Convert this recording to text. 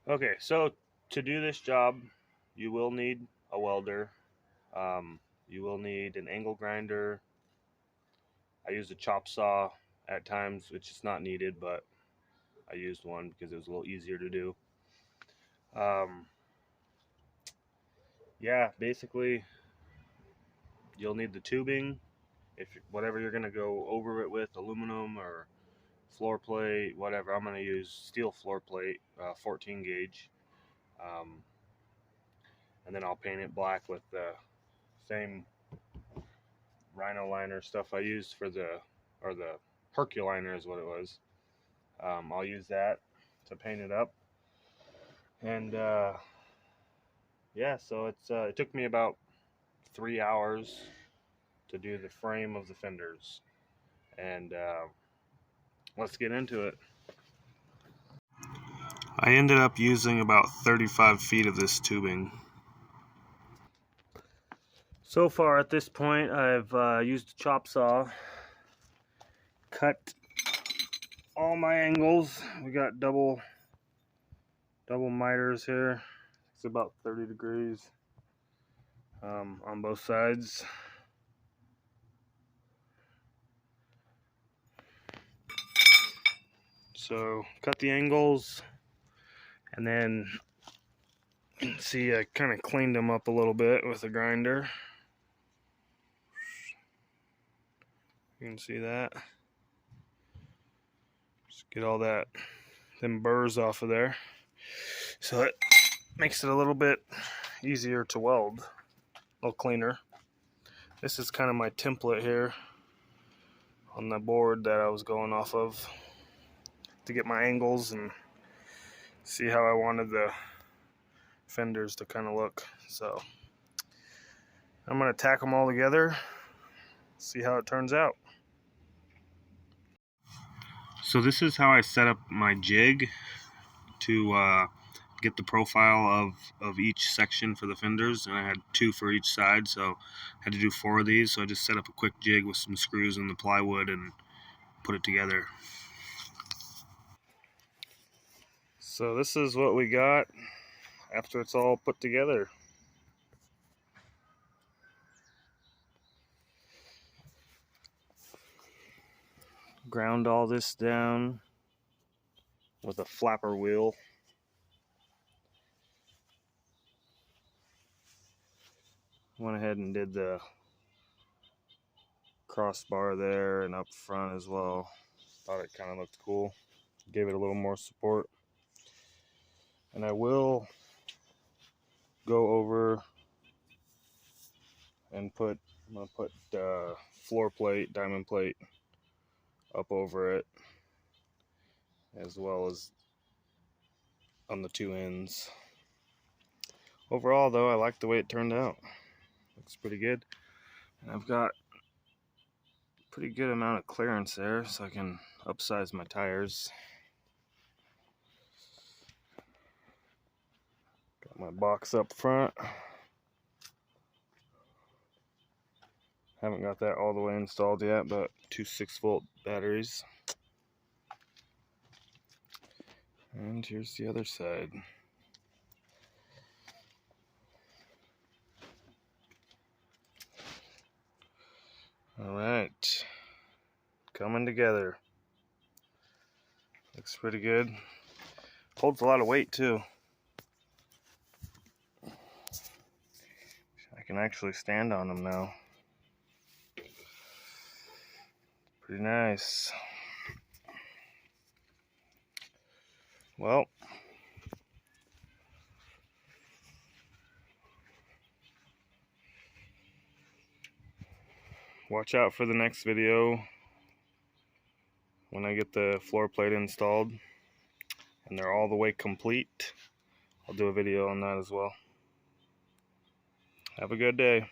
Okay, so to do this job, you will need a welder. You will need an angle grinder. I use a chop saw at times, which is not needed, but I used one because it was a little easier to do. Um, yeah, basically, you'll need the tubing. If whatever you're gonna go over it with, aluminum or floor plate, whatever. I'm gonna use steel floor plate, 14 gauge, um, and then I'll paint it black with the same Rhino liner stuff I used for the Herculiner is what it was. I'll use that to paint it up, and yeah, so it took me about 3 hours to do the frame of the fenders, and let's get into it. I ended up using about 35 feet of this tubing. So far at this point, I've used a chop saw, cut all my angles. We got double miters here. It's about 30 degrees on both sides. So cut the angles, and then see, I kind of cleaned them up a little bit with a grinder. You can see that. Just get all them burrs off of there, so it makes it a little bit easier to weld, a little cleaner. This is kind of my template here on the board that I was going off of to get my angles and see how I wanted the fenders to kind of look. So I'm going to tack them all together, see how it turns out. So this is how I set up my jig to get the profile of each section for the fenders, and I had 2 for each side, so I had to do 4 of these. So I just set up a quick jig with some screws and the plywood and put it together. So this is what we got after it's all put together. Ground all this down with a flapper wheel. Went ahead and did the crossbar there and up front as well. Thought it kind of looked cool. Gave it a little more support. And I will go over and I'm gonna put floor plate, diamond plate up over it, as well as on the 2 ends. Overall though, I like the way it turned out. Looks pretty good. And I've got a pretty good amount of clearance there, so I can upsize my tires. Got my box up front. Haven't got that all the way installed yet, but 2 6-volt batteries. And here's the other side. Alright, coming together. Looks pretty good. Holds a lot of weight too. I can actually stand on them now. Pretty nice. Well, watch out for the next video when I get the floor plate installed and they're all the way complete. I'll do a video on that as well. Have a good day.